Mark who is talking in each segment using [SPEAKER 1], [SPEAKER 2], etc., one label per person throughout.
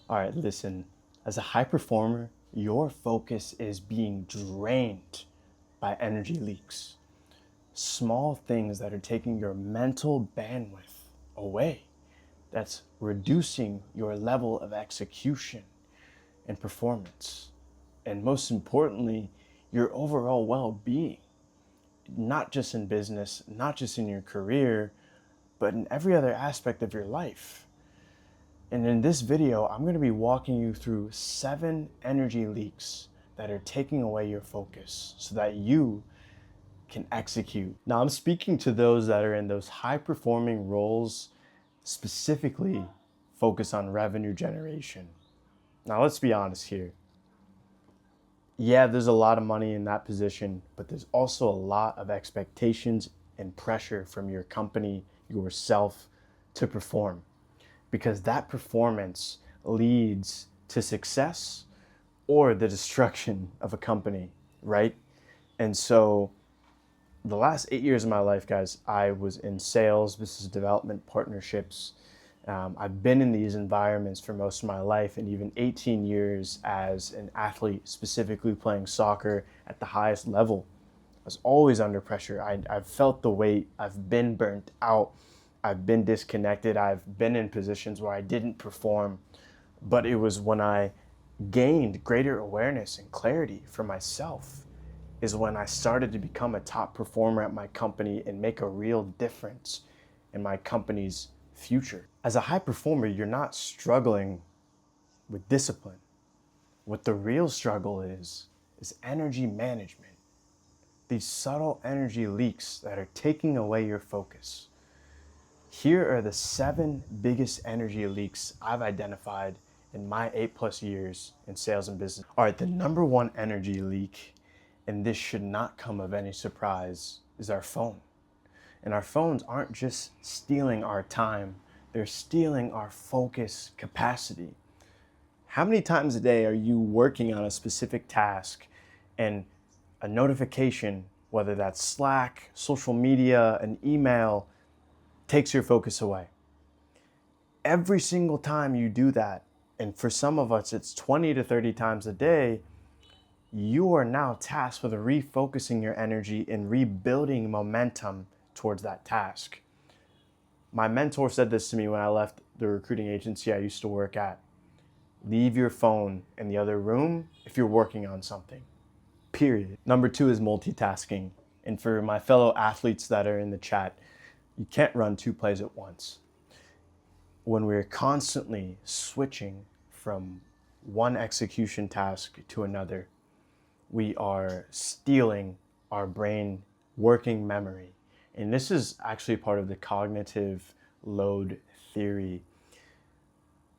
[SPEAKER 1] All right, listen. As a high performer, your focus is being drained by energy leaks. Small things that are taking your mental bandwidth away. That's reducing your level of execution and performance. And most importantly, your overall well being, not just in business, not just in your career, but in every other aspect of your life. And in this video, I'm going to be walking you through 7 energy leaks that are taking away your focus so that you can execute. Now, I'm speaking to those that are in those high performing roles, specifically focus on revenue generation. Now, let's be honest here. Yeah, there's a lot of money in that position, but there's also a lot of expectations and pressure from your company, yourself, to perform, because that performance leads to success or the destruction of a company, right? And so the last 8 years of my life, guys, I was in sales, business development, partnerships. I've been in these environments for most of my life, and even 18 years as an athlete, specifically playing soccer at the highest level. I was always under pressure. I've felt the weight. I've been burnt out. I've been disconnected. I've been in positions where I didn't perform. But it was when I gained greater awareness and clarity for myself is when I started to become a top performer at my company and make a real difference in my company's future. As a high performer, you're not struggling with discipline. What the real struggle is energy management. These subtle energy leaks that are taking away your focus. Here are the 7 biggest energy leaks I've identified in my 8+ years in sales and business. All right, the number 1 energy leak, and this should not come of any surprise, is our phone. And our phones aren't just stealing our time, they're stealing our focus capacity. How many times a day are you working on a specific task and a notification, whether that's Slack, social media, an email, takes your focus away? Every single time you do that, and for some of us it's 20 to 30 times a day, you are now tasked with refocusing your energy and rebuilding momentum towards that task. My mentor said this to me when I left the recruiting agency I used to work at. Leave your phone in the other room if you're working on something, period. Number 2 is multitasking. And for my fellow athletes that are in the chat, you can't run 2 plays at once. When we're constantly switching from one execution task to another, we are stealing our brain working memory. And this is actually part of the cognitive load theory.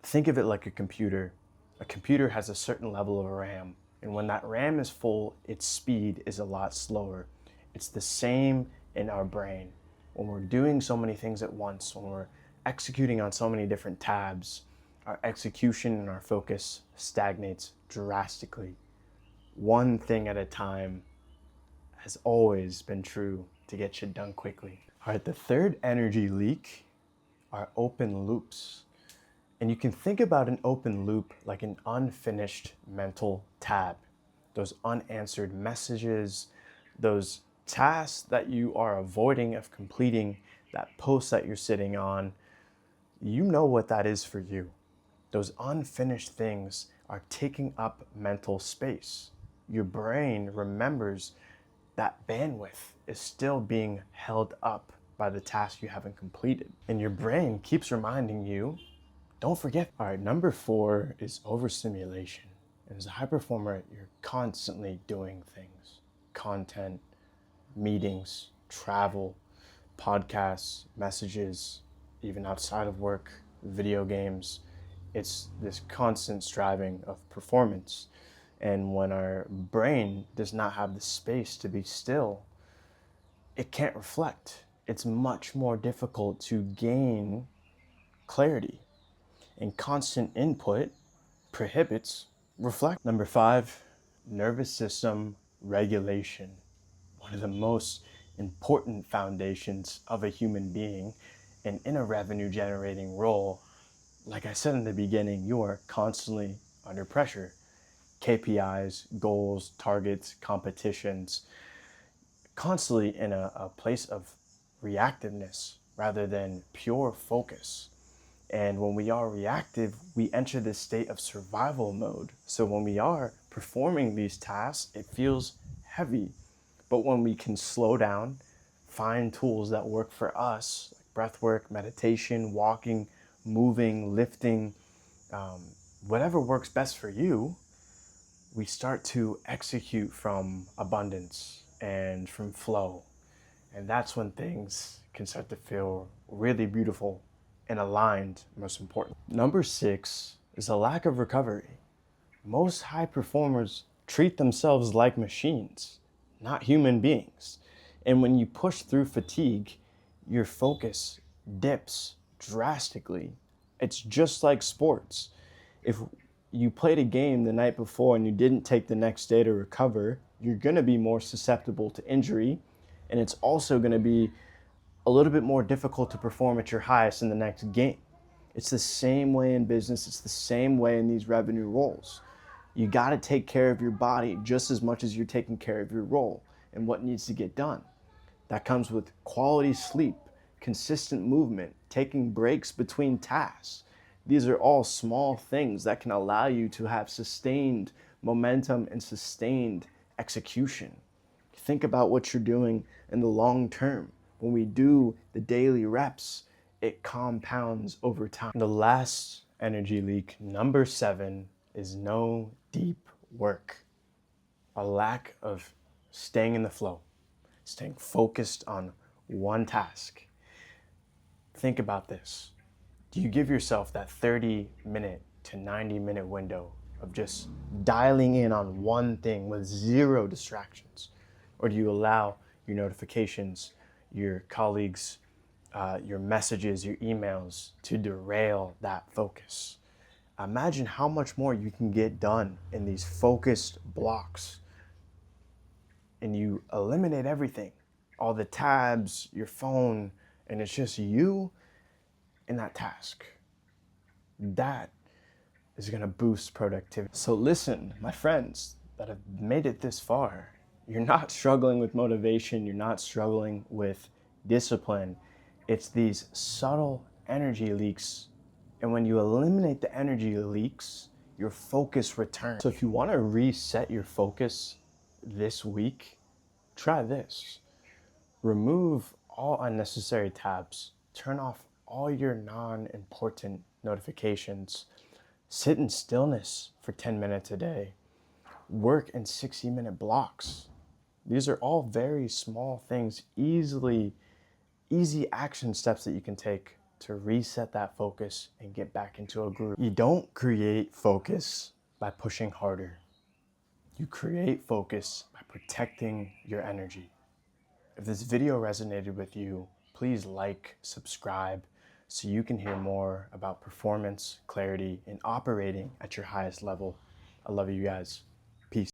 [SPEAKER 1] Think of it like a computer. A computer has a certain level of RAM, and when that RAM is full, its speed is a lot slower. It's the same in our brain. When we're doing so many things at once, when we're executing on so many different tabs, our execution and our focus stagnates drastically. One thing at a time has always been true to get shit done quickly. All right, the third energy leak are open loops. And you can think about an open loop like an unfinished mental tab. Those unanswered messages, those tasks that you are avoiding of completing, that post that you're sitting on, you know what that is for you. Those unfinished things are taking up mental space. Your brain remembers that bandwidth is still being held up by the task you haven't completed. And your brain keeps reminding you, don't forget. All right, number 4 is overstimulation. And as a high performer, you're constantly doing things. Content, meetings, travel, podcasts, messages, even outside of work, video games. It's this constant striving of performance. And when our brain does not have the space to be still, it can't reflect. It's much more difficult to gain clarity. And constant input prohibits reflect. Number 5, nervous system regulation. One of the most important foundations of a human being. And in a revenue generating role, Like I said in the beginning, you are constantly under pressure. KPIs, goals, targets, competitions, constantly in a place of reactiveness rather than pure focus. And when we are reactive, we enter this state of survival mode. So when we are performing these tasks, it feels heavy. But when we can slow down, find tools that work for us, like breath work, meditation, walking, moving, lifting, um, whatever works best for you, we start to execute from abundance and from flow. And that's when things can start to feel really beautiful and aligned, most important. Number 6 is a lack of recovery. Most high performers treat themselves like machines, not human beings. And when you push through fatigue, your focus dips drastically. It's just like sports. If you played a game the night before and you didn't take the next day to recover, you're going to be more susceptible to injury. And it's also going to be a little bit more difficult to perform at your highest in the next game. It's the same way in business. It's the same way in these revenue roles. You got to take care of your body just as much as you're taking care of your role and what needs to get done. That comes with quality sleep, consistent movement, taking breaks between tasks. These are all small things that can allow you to have sustained momentum and sustained execution. Think about what you're doing in the long term. When we do the daily reps, it compounds over time. The last energy leak, number 7, is no deep work. A lack of staying in the flow, staying focused on one task. Think about this. Do you give yourself that 30-minute to 90-minute window of just dialing in on one thing with zero distractions? Or do you allow your notifications, your colleagues, your messages, your emails to derail that focus? Imagine how much more you can get done in these focused blocks. And you eliminate everything, all the tabs, your phone, and it's just you and that task. That is going to boost productivity. So listen, my friends that have made it this far, you're not struggling with motivation, you're not struggling with discipline. It's these subtle energy leaks. And when you eliminate the energy leaks, your focus returns. So if you want to reset your focus this week, try this. Remove all unnecessary tabs. Turn off all your non-important notifications. Sit in stillness for 10 minutes a day. Work in 60-minute blocks. These are all very small things, easy action steps that you can take to reset that focus and get back into a groove. You don't create focus by pushing harder. You create focus by protecting your energy. If this video resonated with you, please like, subscribe, so you can hear more about performance, clarity, and operating at your highest level. I love you guys. Peace.